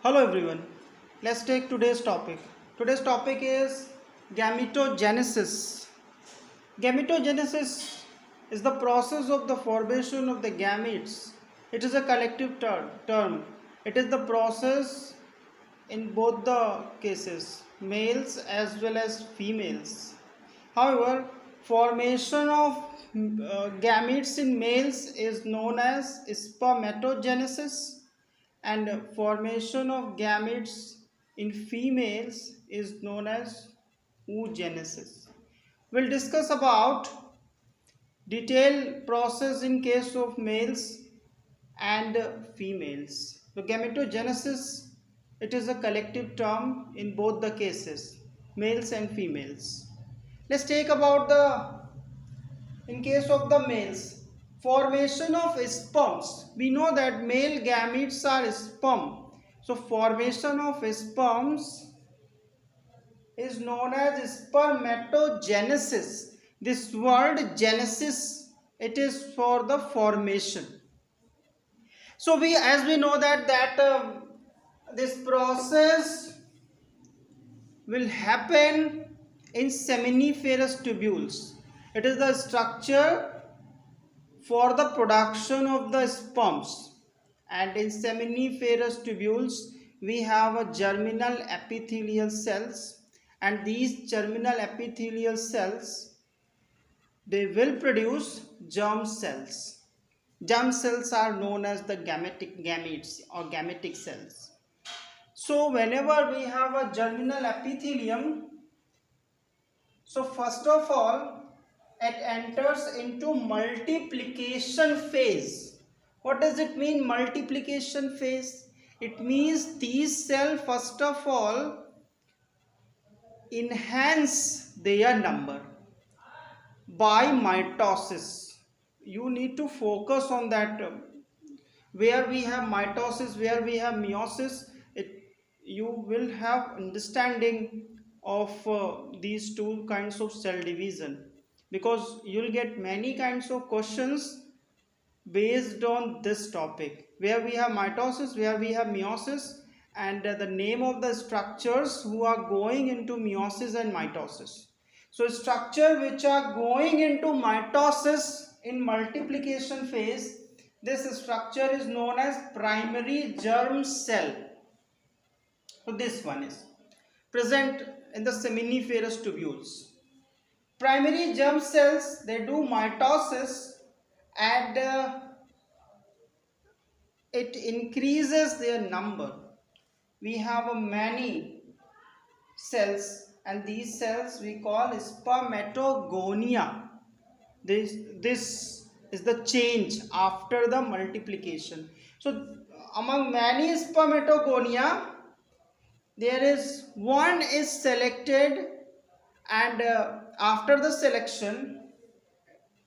Hello everyone. Let's take today's topic. Today's topic is gametogenesis. Gametogenesis is the process of the formation of the gametes. It is a collective term. It is the process in both the cases, males as well as females. However, formation of gametes in males is known as spermatogenesis, and formation of gametes in females is known as oogenesis. We'll discuss about detailed process in case of males and females. The gametogenesis, it is a collective term in both the cases, males and females. Let's take about in case of the males, formation of sperms. We know that male gametes are sperm. So formation of sperms is known as spermatogenesis. This word genesis, it is for the formation. So as we know that this process will happen in seminiferous tubules. It is the structure for the production of the sperms, and in seminiferous tubules we have a germinal epithelial cells, and these germinal epithelial cells, they will produce germ cells. Germ cells are known as the gametes or gametic cells. So whenever we have a germinal epithelium, so first of all it enters into multiplication phase. What does it mean, multiplication phase? It means these cells first of all enhance their number by mitosis. You need to focus on that. Where we have mitosis, where we have meiosis, you will have understanding of these two kinds of cell division, because you'll get many kinds of questions based on this topic, where we have mitosis, where we have meiosis, and the name of the structures who are going into meiosis and mitosis. So structure which are going into mitosis in multiplication phase, this structure is known as primary germ cell. So this one is present in the seminiferous tubules. Primary germ cells, they do mitosis, and it increases their number. We have many cells, and these cells we call spermatogonia. This is the change after the multiplication. So among many spermatogonia, there is one is selected, and after the selection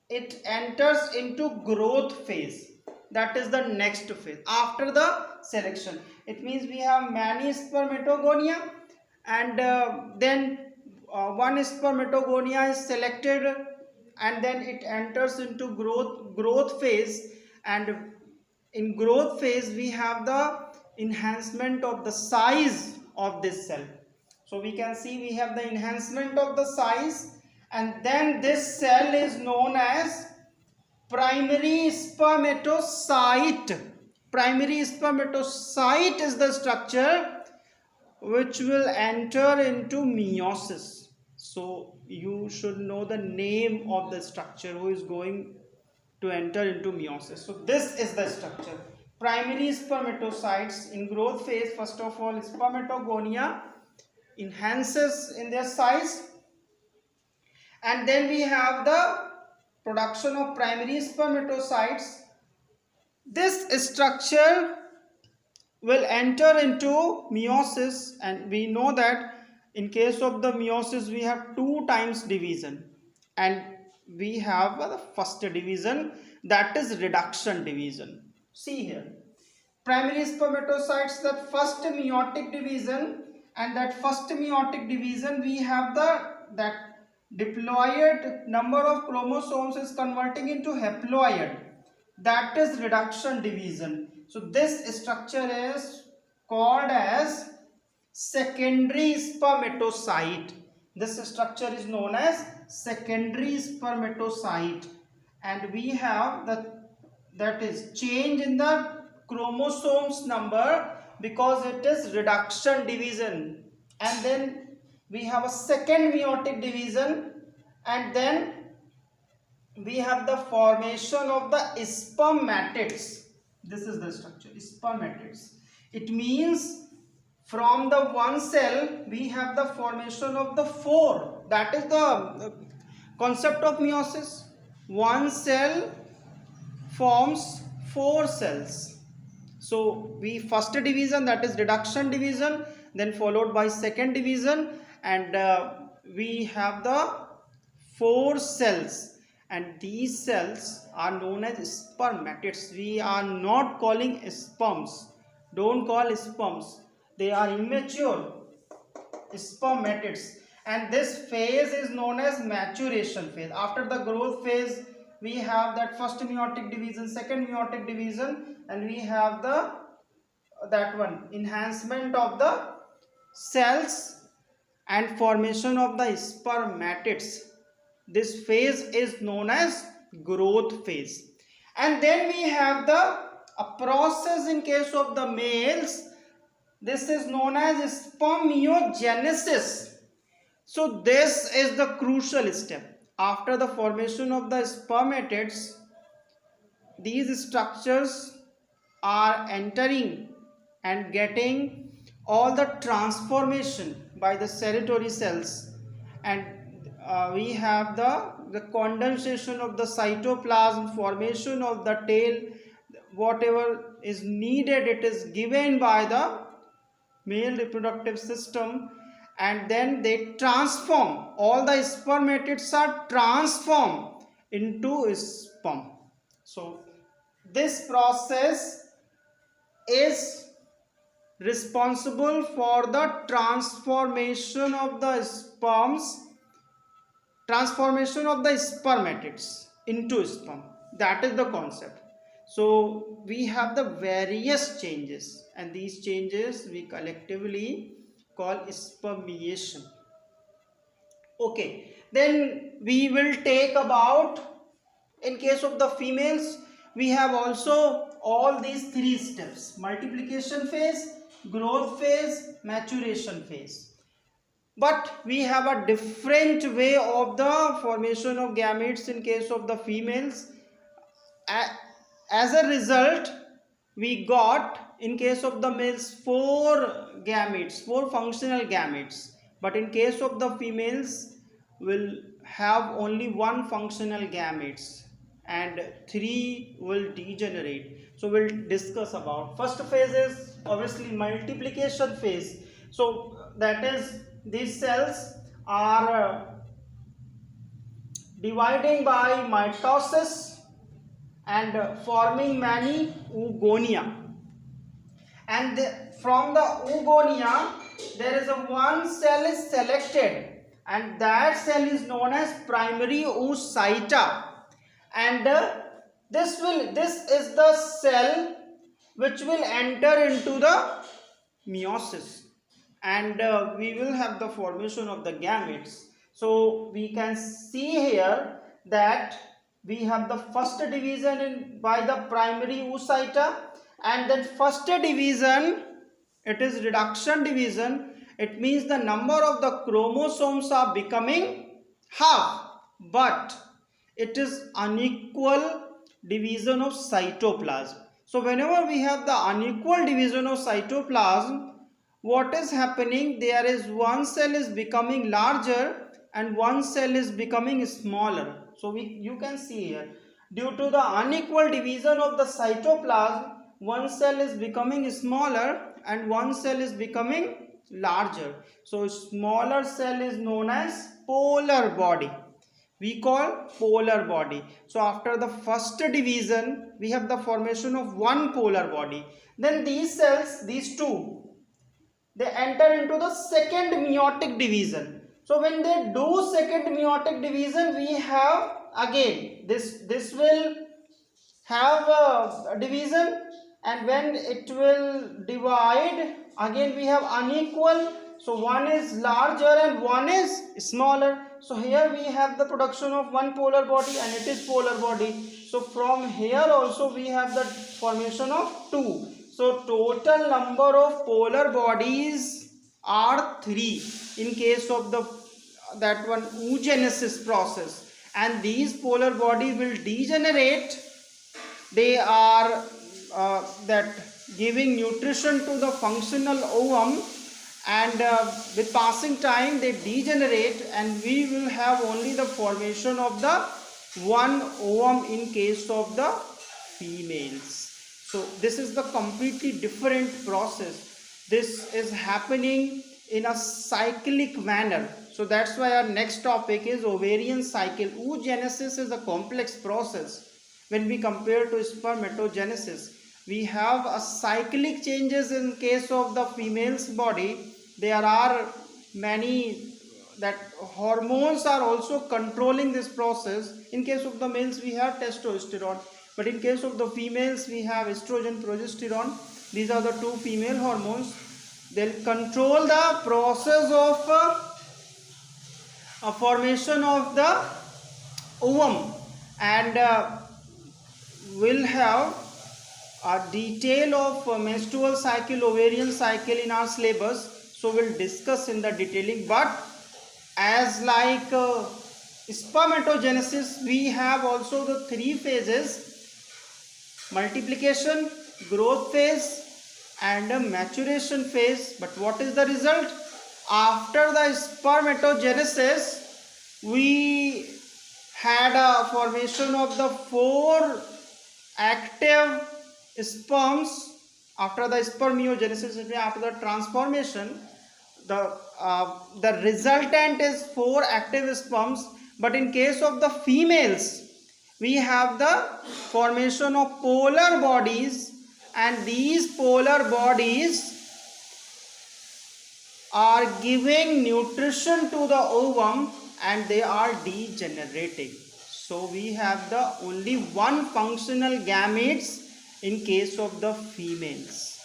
it enters into growth phase. That is the next phase after the selection. It means we have many spermatogonia, and then one spermatogonia is selected, and then it enters into growth phase, and in growth phase we have the enhancement of the size of this cell. So we can see we have the enhancement of the size, and then this cell is known as primary spermatocyte. Primary spermatocyte is the structure which will enter into meiosis. So you should know the name of the structure who is going to enter into meiosis. So this is the structure. Primary spermatocytes in growth phase, first of all spermatogonia enhances in their size, and then we have the production of primary spermatocytes. This structure will enter into meiosis, and we know that in case of the meiosis we have two times division, and we have the first division, that is reduction division. See here, primary spermatocytes, that first meiotic division, and that first meiotic division we have that diploid number of chromosomes is converting into haploid, that is reduction division. So this structure is called as secondary spermatocyte. This structure is known as secondary spermatocyte, and we have that is change in the chromosomes number because it is reduction division, and then we have a second meiotic division, and then we have the formation of the spermatids. This is the structure, spermatids. It means from the one cell we have the formation of the four. That is the concept of meiosis. One cell forms four cells. So we first division, that is reduction division, then followed by second division, and we have the four cells, and these cells are known as spermatids. We are not calling sperms. Don't call sperms. They are immature spermatids, and this phase is known as maturation phase. After the growth phase, we have that first meiotic division, second meiotic division, and we have the enhancement of the cells and formation of the spermatids. This phase is known as growth phase. And then we have a process in case of the males. This is known as spermiogenesis. So this is the crucial step. After the formation of the spermatids, these structures are entering and getting all the transformation by the seratory cells, and we have the condensation of the cytoplasm, formation of the tail. Whatever is needed, it is given by the male reproductive system, and then they transform. All the spermatids are transformed into sperm. So this process is responsible for the transformation of the spermatids into sperm. That is the concept. So we have the various changes, and these changes we collectively call spermiation. Okay, then we will take about, in case of the females, we have also all these three steps: multiplication phase, growth phase, maturation phase. But we have a different way of the formation of gametes in case of the females. As a result, we got, in case of the males, four functional gametes, but in case of the females will have only one functional gametes, and three will degenerate. So we'll discuss about. First phase is obviously multiplication phase. So that is, these cells are dividing by mitosis and forming many oogonia, and from the oogonia there is one cell is selected, and that cell is known as primary oocyte, and this is the cell which will enter into the meiosis, and we will have the formation of the gametes. So we can see here that we have the first division by the primary oocyte, and then first division, it is reduction division. It means the number of the chromosomes are becoming half, but it is unequal division of cytoplasm. So whenever we have the unequal division of cytoplasm, what is happening? There is one cell is becoming larger and one cell is becoming smaller. So you can see here, due to the unequal division of the cytoplasm, one cell is becoming smaller and one cell is becoming larger. So smaller cell is known as polar body. We call polar body. So after the first division, we have the formation of one polar body. Then these cells, these two, they enter into the second meiotic division. So when they do second meiotic division, we have again this will have a division, and when it will divide, again we have unequal. So one is larger and one is smaller. So here we have the production of one polar body and it is polar body. So from here also we have the formation of two. So total number of polar bodies are 3 in case of the that one oogenesis process, and these polar body will degenerate. They are that giving nutrition to the functional ovum, and with passing time they degenerate and we will have only the formation of the one ovum in case of the females. So this is the completely different process. This is happening in a cyclic manner. So that's why our next topic is ovarian cycle. Oogenesis is a complex process. When we compare to spermatogenesis, we have a cyclic changes in case of the female's body. There are many that hormones are also controlling this process. In case of the males we have testosterone, but in case of the females we have estrogen, progesterone. These are the two female hormones. They'll control the process of formation of the ovum, and will have a detail of menstrual cycle, ovarian cycle in our syllabus. So we'll discuss in the detailing. But as like spermatogenesis, we have also the 3 phases: multiplication, growth phase, and a maturation phase. But what is the result? After the spermatogenesis, we had a formation of the 4 active sperms. After the spermiogenesis, after the transformation, the resultant is 4 active sperms. But in case of the females, we have the formation of polar bodies, and these polar bodies are giving nutrition to the ovum and they are degenerating. So we have the only one functional gametes in case of the females.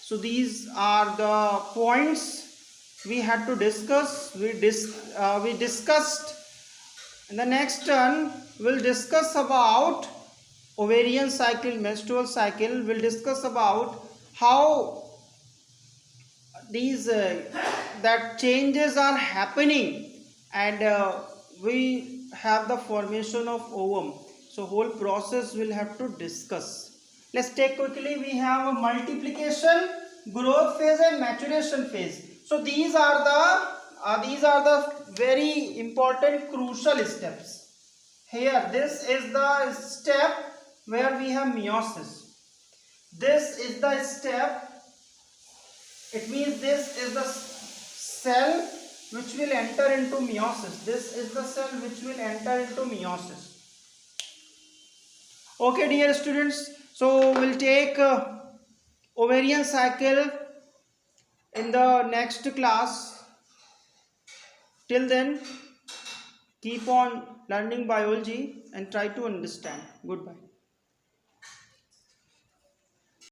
So these are the points we had to discuss. We discussed. In the next turn we'll discuss about ovarian cycle, menstrual cycle. We'll discuss about how these that changes are happening, and we have the formation of ovum. So whole process we'll have to discuss. Let's take quickly. We have a multiplication, growth phase, and maturation phase. So these are the very important crucial steps. Here, this is the step where we have meiosis. This is the step. It means this is the cell which will enter into meiosis. This is the cell which will enter into meiosis. Okay, dear students. So we'll take ovarian cycle in the next class. Till then, keep on learning biology and try to understand. Goodbye.